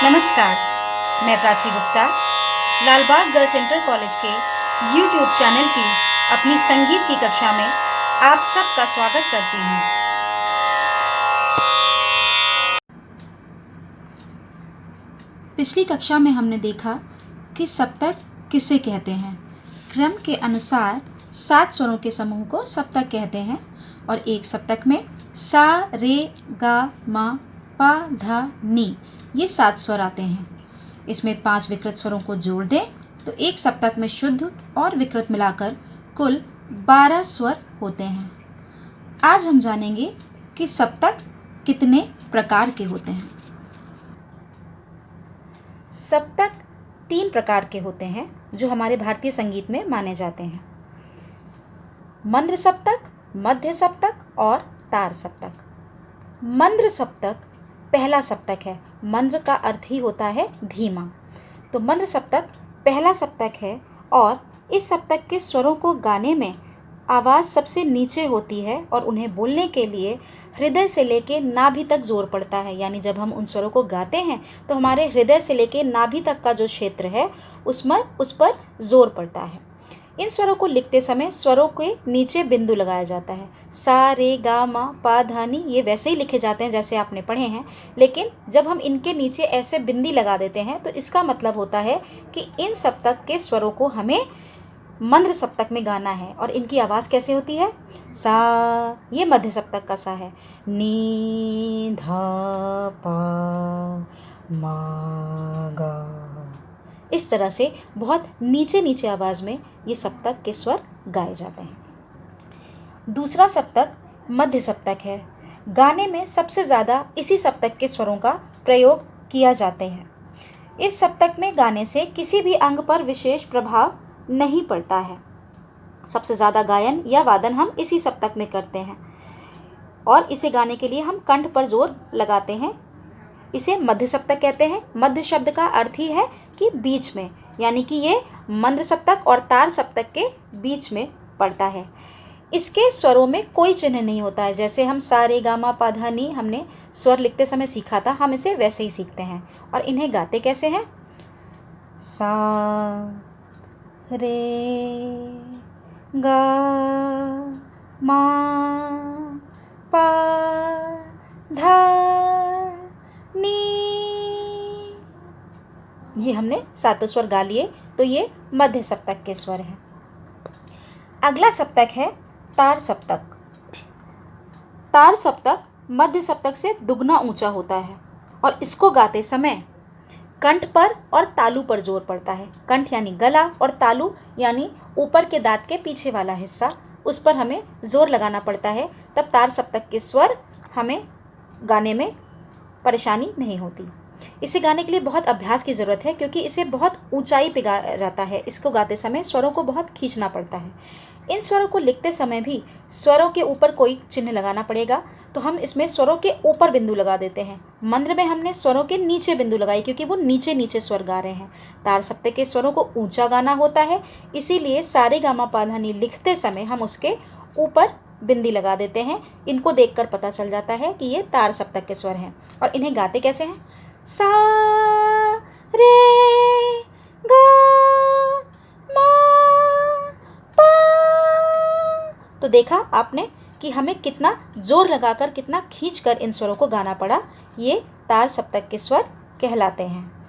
नमस्कार, मैं Prachi Gupta Lalbagh girls inter college के YouTube चैनल की अपनी संगीत की कक्षा में आप सबका स्वागत करती हूँ। पिछली कक्षा में हमने देखा कि सप्तक किसे कहते हैं। क्रम के अनुसार 7 स्वरों के समूह को सप्तक कहते हैं और एक सप्तक में सा, रे, गा, मा, पा, धा, नी ये 7 स्वर आते हैं। इसमें 5 विकृत स्वरों को जोड़ दें तो एक सप्तक में शुद्ध और विकृत मिलाकर कुल 12 स्वर होते हैं। आज हम जानेंगे कि सप्तक कितने प्रकार के होते हैं। सप्तक 3 प्रकार के होते हैं जो हमारे भारतीय संगीत में माने जाते हैं। मंद्र सप्तक, मध्य सप्तक और तार सप्तक। मंद्र सप्तक पहला सप्तक है। मंद्र का अर्थ ही होता है धीमा। तो मंद्र सप्तक पहला सप्तक है और इस सप्तक के स्वरों को गाने में आवाज़ सबसे नीचे होती है और उन्हें बोलने के लिए हृदय से लेके नाभि तक जोर पड़ता है। यानी जब हम उन स्वरों को गाते हैं तो हमारे हृदय से लेके नाभि तक का जो क्षेत्र है उस पर जोर पड़ता है। इन स्वरों को लिखते समय स्वरों के नीचे बिंदु लगाया जाता है। सा, रे, गा, मा, पा, धा, नी ये वैसे ही लिखे जाते हैं जैसे आपने पढ़े हैं, लेकिन जब हम इनके नीचे ऐसे बिंदी लगा देते हैं तो इसका मतलब होता है कि इन सप्तक के स्वरों को हमें मंद्र सप्तक में गाना है। और इनकी आवाज़ कैसे होती है? सा, ये मध्य सप्तक का सा है। नी, धा, पा, मा, गा। इस तरह से बहुत नीचे नीचे आवाज़ में ये सप्तक के स्वर गाए जाते हैं। दूसरा सप्तक मध्य सप्तक है। गाने में सबसे ज़्यादा इसी सप्तक के स्वरों का प्रयोग किया जाते हैं। इस सप्तक में गाने से किसी भी अंग पर विशेष प्रभाव नहीं पड़ता है। सबसे ज़्यादा गायन या वादन हम इसी सप्तक में करते हैं और इसे गाने के लिए हम कंठ पर जोर लगाते हैं। इसे मध्य सप्तक कहते हैं। मध्य शब्द का अर्थ ही है कि बीच में, यानी कि ये मंद्र सप्तक और तार सप्तक के बीच में पड़ता है। इसके स्वरों में कोई चिन्ह नहीं होता है। जैसे हम सा, रे, गा, मा, पा, धा, नी हमने स्वर लिखते समय सीखा था, हम इसे वैसे ही सीखते हैं। और इन्हें गाते कैसे हैं? सा, रे, गा, मा, पा, धा, नी। ये हमने 7 स्वर गा लिए, तो ये मध्य सप्तक के स्वर हैं। अगला सप्तक है तार सप्तक। तार सप्तक मध्य सप्तक से दुगना ऊंचा होता है और इसको गाते समय कंठ पर और तालू पर जोर पड़ता है। कंठ यानी गला और तालू यानी ऊपर के दांत के पीछे वाला हिस्सा, उस पर हमें जोर लगाना पड़ता है। तब तार सप्तक के स्वर हमें गाने में परेशानी नहीं होती। इसे गाने के लिए बहुत अभ्यास की ज़रूरत है क्योंकि इसे बहुत ऊंचाई पे गाया जाता है। इसको गाते समय स्वरों को बहुत खींचना पड़ता है। इन स्वरों को लिखते समय भी स्वरों के ऊपर कोई चिन्ह लगाना पड़ेगा, तो हम इसमें स्वरों के ऊपर बिंदु लगा देते हैं। मंद्र में हमने स्वरों के नीचे बिंदु लगाई क्योंकि वो नीचे नीचे स्वर गा रहे हैं। तार सप्तक के स्वरों को ऊंचा गाना होता है, इसीलिए सा, रे, गा, मा, पा, धा, नी लिखते समय हम उसके ऊपर बिंदी लगा देते हैं। इनको देखकर पता चल जाता है कि ये तार सप्तक के स्वर हैं। और इन्हें गाते कैसे हैं? सा, रे, गा, मा, पा। तो देखा आपने कि हमें कितना जोर लगाकर, कितना खींचकर इन स्वरों को गाना पड़ा। ये तार सप्तक के स्वर कहलाते हैं।